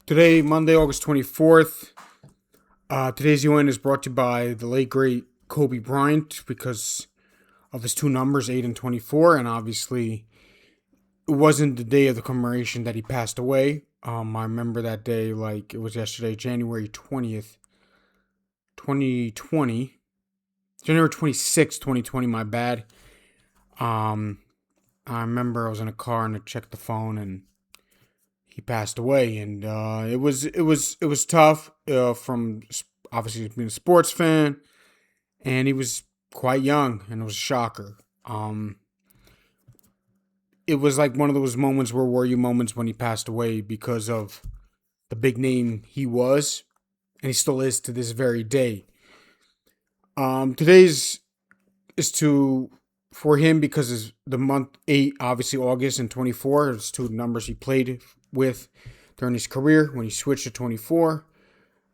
Today, Monday, August 24th. Today's UN is brought to you by the late, great Kobe Bryant because of his two numbers, 8 and 24. And obviously, it wasn't the day of the commemoration that he passed away. I remember that day like it was yesterday, January 20th, 2020. January 26th, 2020, my bad. I remember I was in a car and I checked the phone and he passed away, and it was tough. From obviously being a sports fan, and he was quite young, and it was a shocker. It was like one of those moments where were you moments when he passed away because of the big name he was, and he still is to this very day. Today's is to for him because it's the month 8, obviously August and 24. It's two numbers he played with during his career when he switched to 24.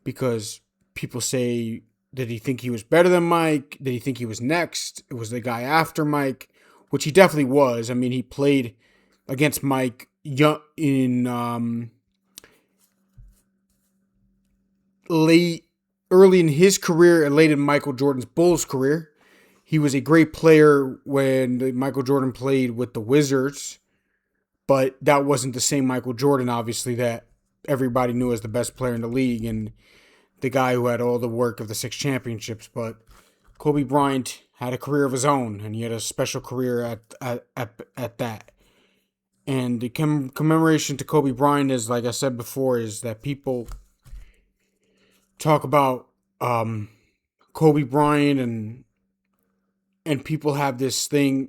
Because people say, did he think he was better than Mike? Did he think he was next? It was the guy after Mike, which he definitely was. I mean, he played against Mike early in his career and late in Michael Jordan's Bulls career. He was a great player when Michael Jordan played with the Wizards, but that wasn't the same Michael Jordan, obviously, that everybody knew as the best player in the league and the guy who had all the work of the 6 championships. But Kobe Bryant had a career of his own, and he had a special career at that. And the commemoration to Kobe Bryant is, like I said before, is that people talk about Kobe Bryant and people have this thing,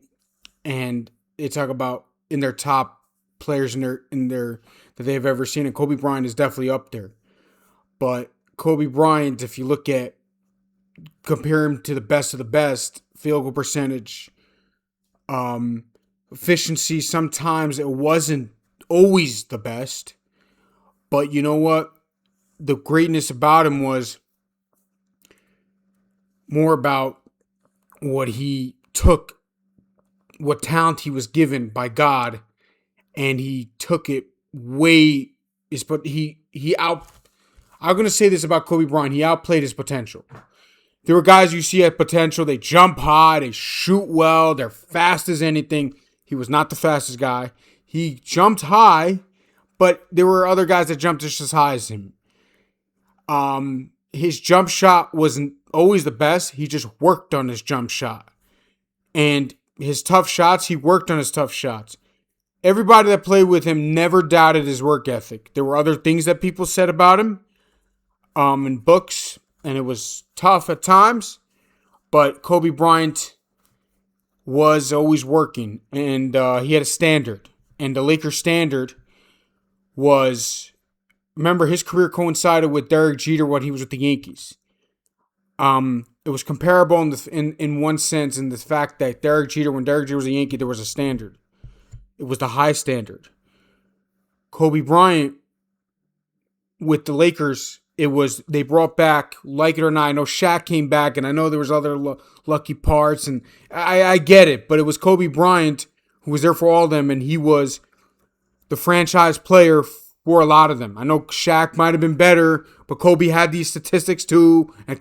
and they talk about in their top players in their that they have ever seen, and Kobe Bryant is definitely up there. But Kobe Bryant, if you compare him to the best of the best, field goal percentage, efficiency, sometimes it wasn't always the best. But you know what? The greatness about him was more about what he took, what talent he was given by God, and he took it way is but he out I'm gonna say this about Kobe Bryant, he outplayed his potential. There were guys you see at potential, they jump high, they shoot well, they're fast as anything. He was not the fastest guy. He jumped high, but there were other guys that jumped just as high as him. His jump shot wasn't always the best. He just worked on his jump shot. And his tough shots, he worked on his tough shots. Everybody that played with him never doubted his work ethic. There were other things that people said about him in books, and it was tough at times. But Kobe Bryant was always working, and he had a standard. And the Lakers standard was, remember, his career coincided with Derek Jeter when he was with the Yankees. It was comparable in one sense in the fact that when Derek Jeter was a Yankee, there was a standard. It was the high standard. Kobe Bryant with the Lakers, they brought back, like it or not, I know Shaq came back, and I know there was other lucky parts, and I get it, but it was Kobe Bryant who was there for all of them, and he was the franchise player for a lot of them. I know Shaq might have been better, but Kobe had these statistics too, and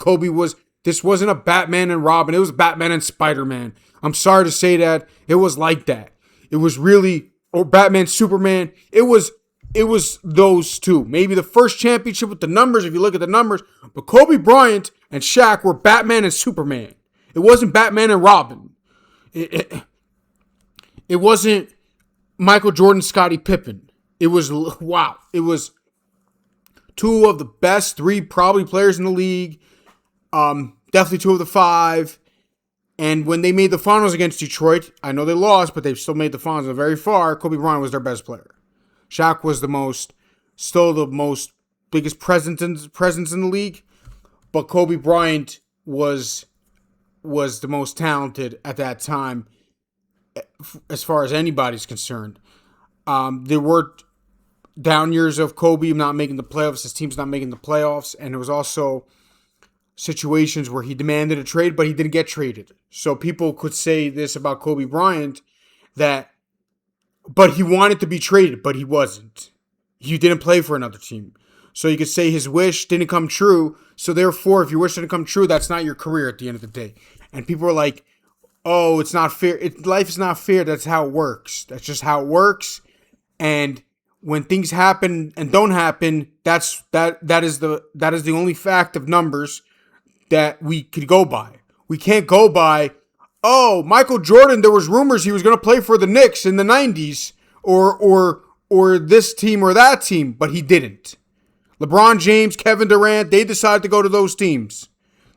this wasn't a Batman and Robin, it was Batman and Spider-Man. I'm sorry to say that, it was like that. It was really, or Batman, Superman. It was those two. Maybe the first championship with the numbers, if you look at the numbers. But Kobe Bryant and Shaq were Batman and Superman. It wasn't Batman and Robin. It wasn't Michael Jordan, Scottie Pippen. It was, wow. It was two of the best 3 probably players in the league. Definitely 2 of the 5. And when they made the finals against Detroit, I know they lost, but they still made the finals very far. Kobe Bryant was their best player. Shaq was still the most biggest presence in the league, but Kobe Bryant was the most talented at that time, as far as anybody's concerned. There were down years of Kobe not making the playoffs, his team's not making the playoffs, and it was also situations where he demanded a trade, but he didn't get traded. So people could say this about Kobe Bryant, but he wanted to be traded, but he wasn't. He didn't play for another team. So you could say his wish didn't come true. So therefore, if your wish didn't come true, that's not your career at the end of the day. And people are like, "Oh, it's not fair. Life is not fair. That's how it works. That's just how it works." And when things happen and don't happen, that is the only fact of numbers that we could go by. We can't go by, oh, Michael Jordan, there was rumors he was going to play for the Knicks in the 90s or this team or that team, but he didn't. LeBron James, Kevin Durant, they decided to go to those teams.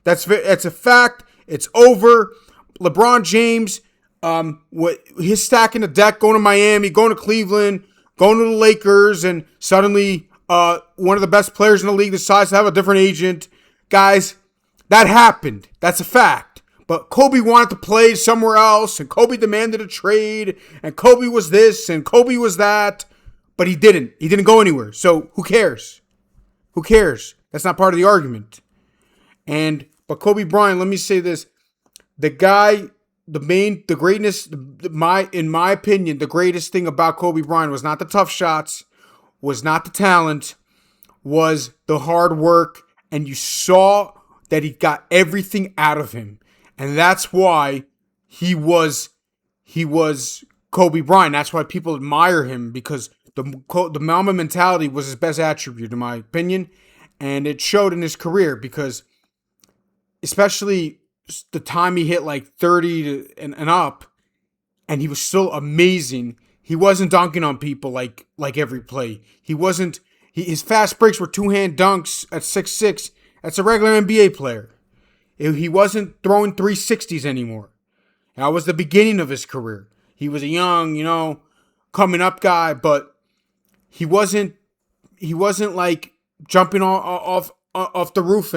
That's a fact. It's over. LeBron James, his stacking the deck, going to Miami, going to Cleveland, going to the Lakers, and suddenly one of the best players in the league decides to have a different agent. Guys, that happened. That's a fact. But Kobe wanted to play somewhere else, and Kobe demanded a trade, and Kobe was this, and Kobe was that. But he didn't. He didn't go anywhere. So who cares? Who cares? That's not part of the argument. But Kobe Bryant, let me say this. The guy, the greatness, in my opinion, the greatest thing about Kobe Bryant was not the tough shots, was not the talent, was the hard work, and you saw that he got everything out of him. And that's why he was Kobe Bryant. That's why people admire him, because the Mamba mentality was his best attribute, in my opinion. And it showed in his career, because especially the time he hit like 30 and up, and he was still amazing. He wasn't dunking on people like every play. He wasn't. His fast breaks were two-hand dunks at 6'6". That's a regular NBA player. He wasn't throwing 360s anymore. That was the beginning of his career. He was a young, coming up guy, but he wasn't like jumping off the roof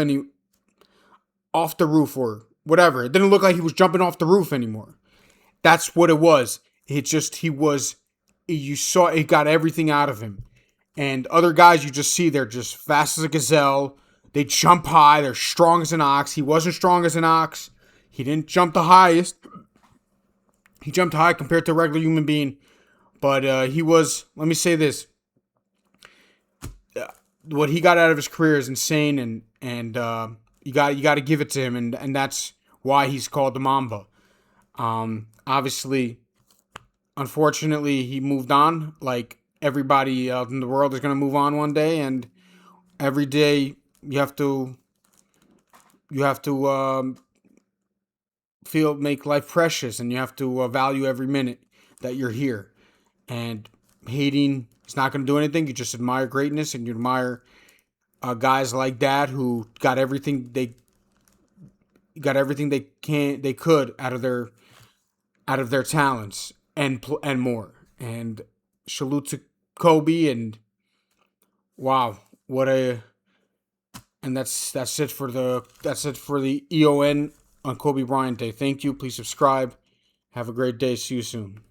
off the roof or whatever. It didn't look like he was jumping off the roof anymore. That's what it was. You saw it got everything out of him. And other guys you just see, they're just fast as a gazelle. They jump high. They're strong as an ox. He wasn't strong as an ox. He didn't jump the highest. He jumped high compared to a regular human being. But he was, let me say this. What he got out of his career is insane, and you got to give it to him, and that's why he's called the Mamba. Obviously, unfortunately, he moved on. Like everybody in the world is going to move on one day, and every day you have to make life precious, and you have to value every minute that you're here. And hating is not going to do anything. You just admire greatness, and you admire guys like that who got everything they could out of their talents and more. And salute to Kobe, and wow, and that's it for the EON on Kobe Bryant Day. Thank you. Please subscribe. Have a great day. See you soon.